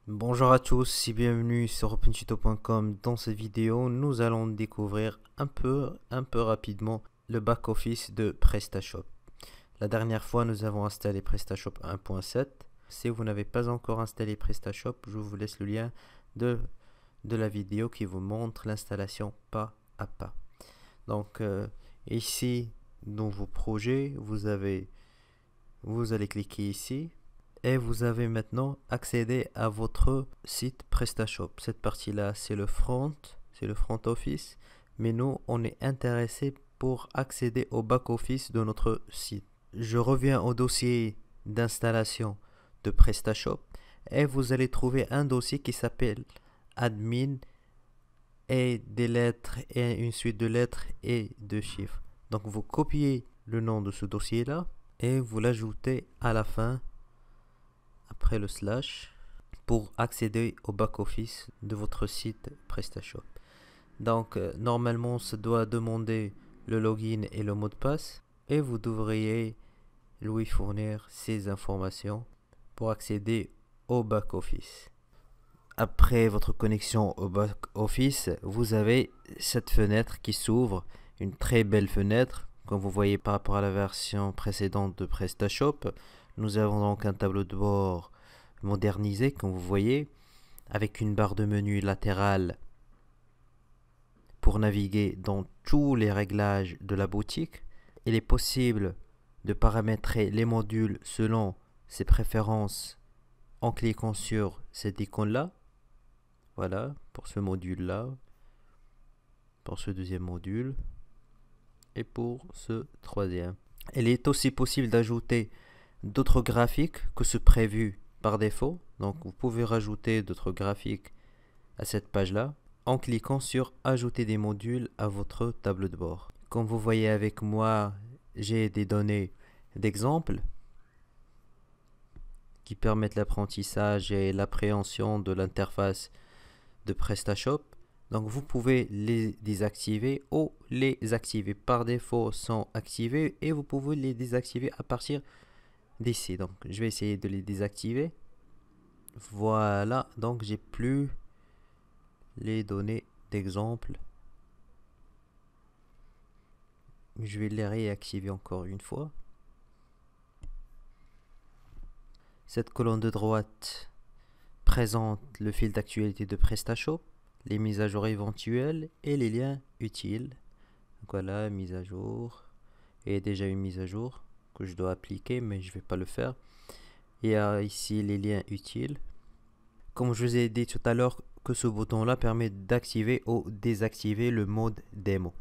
Bonjour à tous et bienvenue sur opentuto.com. Dans cette vidéo, nous allons découvrir un peu rapidement le back-office de PrestaShop. La dernière fois, nous avons installé PrestaShop 1.7. Si vous n'avez pas encore installé PrestaShop, je vous laisse le lien de la vidéo qui vous montre l'installation pas à pas. Donc ici, dans vos projets, vous allez cliquer ici. Et vous avez maintenant accédé à votre site PrestaShop. Cette partie-là, c'est le front office. Mais nous, on est intéressé pour accéder au back office de notre site. Je reviens au dossier d'installation de PrestaShop et vous allez trouver un dossier qui s'appelle admin et des lettres et une suite de lettres et de chiffres. Donc vous copiez le nom de ce dossier-là et vous l'ajoutez à la fin après le slash pour accéder au back-office de votre site PrestaShop. Donc normalement ça doit demander le login et le mot de passe et vous devriez lui fournir ces informations pour accéder au back-office. Après votre connexion au back-office, vous avez cette fenêtre qui s'ouvre, une très belle fenêtre. Comme vous voyez par rapport à la version précédente de PrestaShop, nous avons donc un tableau de bord modernisé, comme vous voyez, avec une barre de menu latérale pour naviguer dans tous les réglages de la boutique. Il est possible de paramétrer les modules selon ses préférences en cliquant sur cette icône-là. Voilà, pour ce module-là, pour ce deuxième module et pour ce troisième. Il est aussi possible d'ajouter d'autres graphiques que ceux prévus par défaut. Donc vous pouvez rajouter d'autres graphiques à cette page-là en cliquant sur ajouter des modules à votre tableau de bord. Comme vous voyez avec moi, j'ai des données d'exemple qui permettent l'apprentissage et l'appréhension de l'interface de PrestaShop. Donc vous pouvez les désactiver ou les activer. Par défaut sont activés et vous pouvez les désactiver à partir d'ici. Donc je vais essayer de les désactiver. Voilà, donc j'ai plus les données d'exemple. Je vais les réactiver encore une fois. Cette colonne de droite présente le fil d'actualité de PrestaShop, les mises à jour éventuelles et les liens utiles. Donc voilà, mise à jour. Et déjà une mise à jour que je dois appliquer, mais je ne vais pas le faire. Il y a ici les liens utiles. Comme je vous ai dit tout à l'heure, que ce bouton-là permet d'activer ou désactiver le mode démo.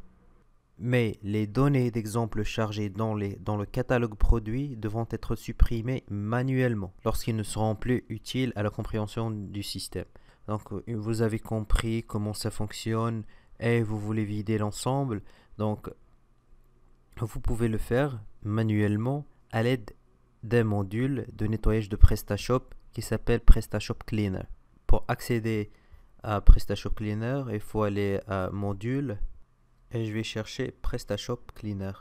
Mais les données d'exemple chargées dans le catalogue produit devront être supprimées manuellement lorsqu'ils ne seront plus utiles à la compréhension du système. Donc vous avez compris comment ça fonctionne et vous voulez vider l'ensemble. Donc vous pouvez le faire manuellement à l'aide d'un module de nettoyage de PrestaShop qui s'appelle PrestaShop Cleaner. Pour accéder à PrestaShop Cleaner, il faut aller à module et je vais chercher PrestaShop Cleaner.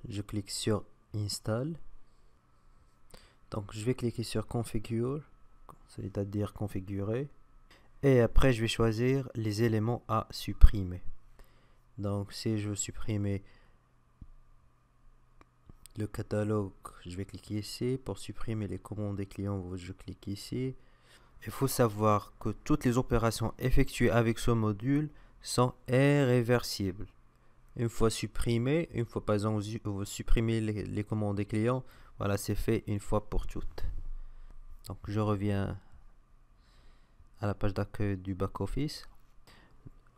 Je clique sur Install. Donc je vais cliquer sur Configure, c'est-à-dire configurer. Et après je vais choisir les éléments à supprimer. Donc si je veux supprimer le catalogue, je vais cliquer ici. Pour supprimer les commandes des clients, je clique ici. Il faut savoir que toutes les opérations effectuées avec ce module sont irréversibles. Une fois supprimé, une fois par exemple vous supprimez les commandes des clients, voilà, c'est fait une fois pour toutes. Donc je reviens à la page d'accueil du back-office.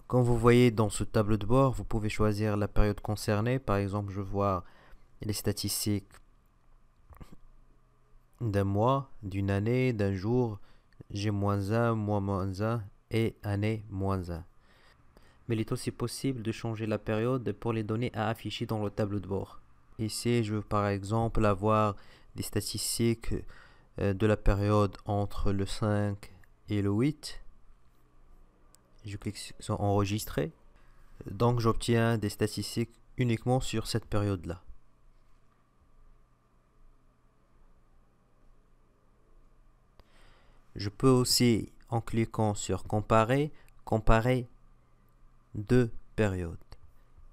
Comme vous voyez dans ce tableau de bord, vous pouvez choisir la période concernée. Par exemple, je vois les statistiques d'un mois, d'une année, d'un jour, G-1, mois-1 et année-1. Mais il est aussi possible de changer la période pour les données à afficher dans le tableau de bord. Ici, je veux par exemple avoir des statistiques de la période entre le 5 et le 8. Je clique sur enregistrer. Donc j'obtiens des statistiques uniquement sur cette période-là. Je peux aussi, en cliquant sur comparer, comparer deux périodes.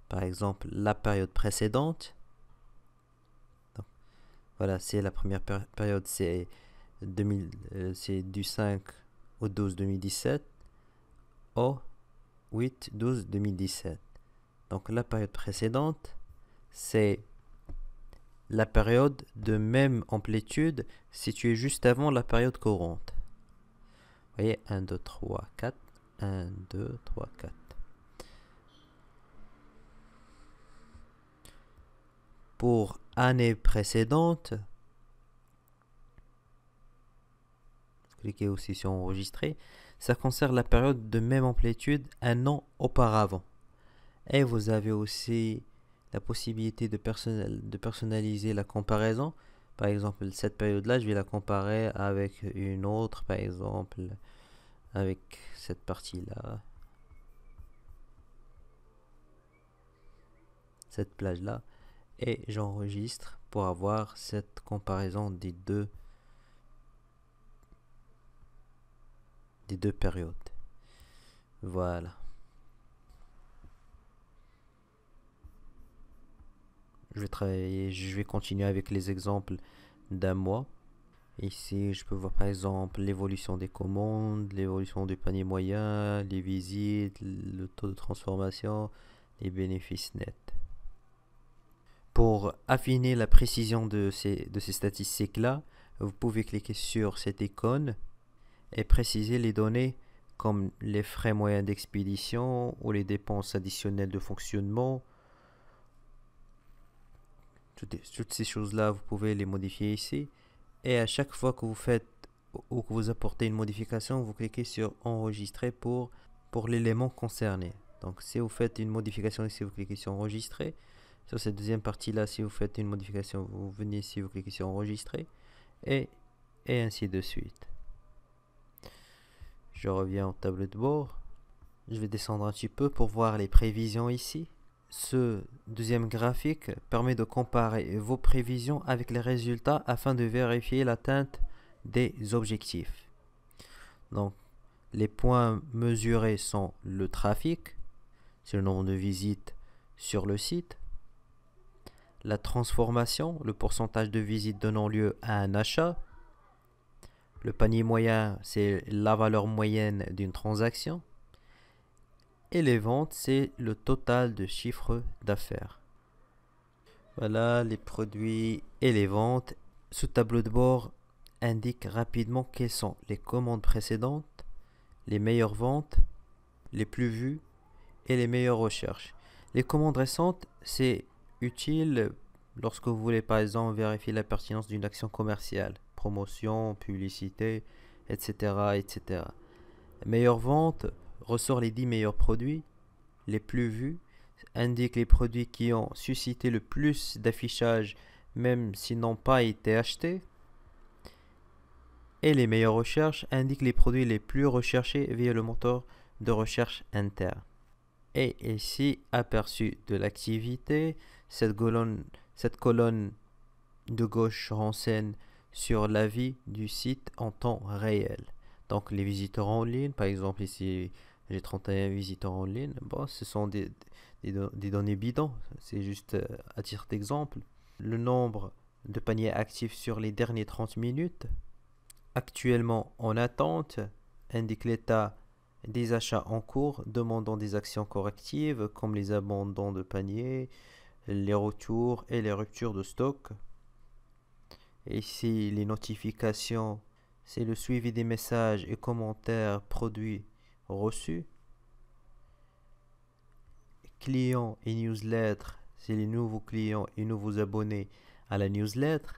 Par exemple, la période précédente. Donc, voilà, c'est la première période, c'est du 5 au 12 2017 au 8 12 2017. Donc la période précédente, c'est la période de même amplitude située juste avant la période courante. Vous voyez, 1, 2, 3, 4. 1, 2, 3, 4. Pour année précédente, cliquez aussi sur enregistrer. Ça concerne la période de même amplitude un an auparavant. Et vous avez aussi la possibilité de personnaliser la comparaison. Par exemple, cette période-là, je vais la comparer avec une autre, par exemple, avec cette partie-là. Cette plage-là. Et j'enregistre pour avoir cette comparaison des deux périodes. Voilà. Je vais continuer avec les exemples d'un mois. Ici, je peux voir par exemple l'évolution des commandes, l'évolution du panier moyen, les visites, le taux de transformation, les bénéfices nets. Pour affiner la précision de ces statistiques-là, vous pouvez cliquer sur cette icône et préciser les données comme les frais moyens d'expédition ou les dépenses additionnelles de fonctionnement. Toutes ces choses-là, vous pouvez les modifier ici. Et à chaque fois que vous faites ou que vous apportez une modification, vous cliquez sur enregistrer pour l'élément concerné. Donc si vous faites une modification ici, vous cliquez sur enregistrer. Sur cette deuxième partie-là, si vous faites une modification, vous venez ici, vous cliquez sur enregistrer. Et ainsi de suite. Je reviens au tableau de bord. Je vais descendre un petit peu pour voir les prévisions ici. Ce deuxième graphique permet de comparer vos prévisions avec les résultats afin de vérifier l'atteinte des objectifs. Donc, les points mesurés sont le trafic, c'est le nombre de visites sur le site, la transformation, le pourcentage de visites donnant lieu à un achat, le panier moyen, c'est la valeur moyenne d'une transaction, et les ventes, c'est le total de chiffre d'affaires. Voilà les produits et les ventes. Ce tableau de bord indique rapidement quelles sont les commandes précédentes, les meilleures ventes, les plus vues et les meilleures recherches. Les commandes récentes, c'est utile lorsque vous voulez par exemple vérifier la pertinence d'une action commerciale, promotion, publicité, etc. etc. Les meilleures ventes ressort les 10 meilleurs produits, les plus vus, indique les produits qui ont suscité le plus d'affichage même s'ils n'ont pas été achetés. Et les meilleures recherches indiquent les produits les plus recherchés via le moteur de recherche interne. Et ici, aperçu de l'activité, cette colonne de gauche renseigne sur la vie du site en temps réel. Donc les visiteurs en ligne, par exemple ici j'ai 31 visiteurs en ligne, bon, ce sont des données bidons, c'est juste à titre d'exemple. Le nombre de paniers actifs sur les derniers 30 minutes, actuellement en attente, indique l'état des achats en cours demandant des actions correctives comme les abandons de paniers, les retours et les ruptures de stock. Et ici les notifications, c'est le suivi des messages et commentaires produits reçus. Clients et newsletters, c'est les nouveaux clients et nouveaux abonnés à la newsletter.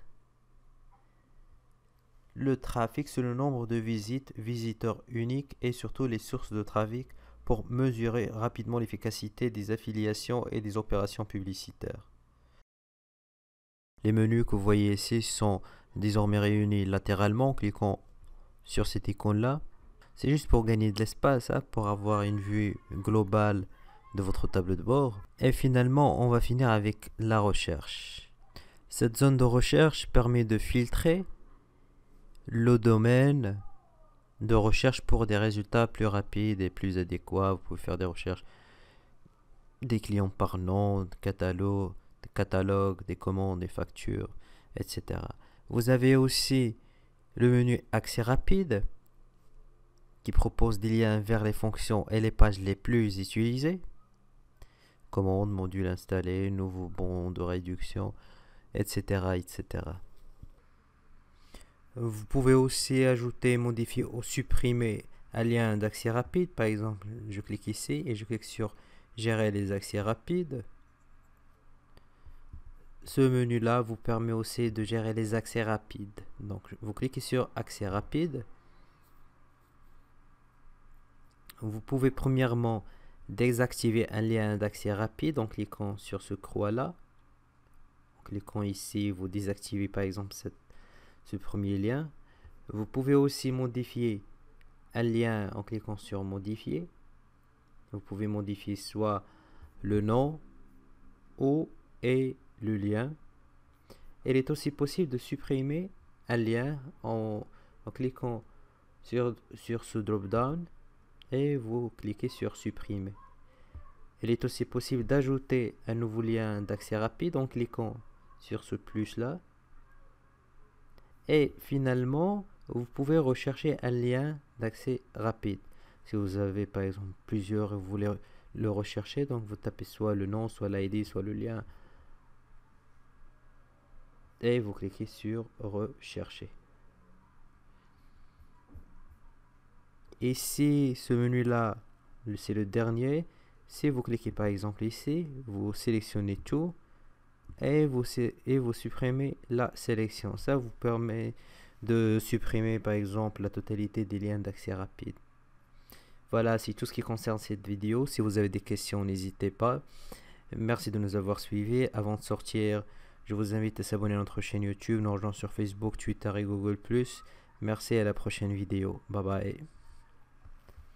Le trafic, c'est le nombre de visites, visiteurs uniques et surtout les sources de trafic pour mesurer rapidement l'efficacité des affiliations et des opérations publicitaires. Les menus que vous voyez ici sont désormais réunis latéralement en cliquant sur cette icône-là. C'est juste pour gagner de l'espace, pour avoir une vue globale de votre tableau de bord. Et finalement, on va finir avec la recherche. Cette zone de recherche permet de filtrer le domaine de recherche pour des résultats plus rapides et plus adéquats. Vous pouvez faire des recherches des clients par nom, des catalogues, des commandes, des factures, etc. Vous avez aussi le menu accès rapide qui propose des liens vers les fonctions et les pages les plus utilisées. Commande, module installé, nouveau bon de réduction, etc., etc. Vous pouvez aussi ajouter, modifier ou supprimer un lien d'accès rapide. Par exemple, je clique ici et je clique sur gérer les accès rapides. Ce menu-là vous permet aussi de gérer les accès rapides. Donc, vous cliquez sur accès rapide. Vous pouvez premièrement désactiver un lien d'accès rapide en cliquant sur ce croix-là. En cliquant ici, vous désactivez par exemple ce premier lien. Vous pouvez aussi modifier un lien en cliquant sur modifier. Vous pouvez modifier soit le nom ou et le lien. Il est aussi possible de supprimer un lien en cliquant sur ce drop-down et vous cliquez sur supprimer. Il est aussi possible d'ajouter un nouveau lien d'accès rapide en cliquant sur ce plus là. Et finalement, vous pouvez rechercher un lien d'accès rapide. Si vous avez par exemple plusieurs et vous voulez le rechercher, donc vous tapez soit le nom, soit l'ID, soit le lien. Et vous cliquez sur rechercher. Ici, ce menu-là, c'est le dernier. Si vous cliquez par exemple ici, vous sélectionnez tout et vous supprimez la sélection. Ça vous permet de supprimer par exemple la totalité des liens d'accès rapide. Voilà, c'est tout ce qui concerne cette vidéo. Si vous avez des questions, n'hésitez pas. Merci de nous avoir suivis. Avant de sortir, je vous invite à s'abonner à notre chaîne YouTube, nous rejoindre sur Facebook, Twitter et Google+. Merci, à la prochaine vidéo. Bye bye.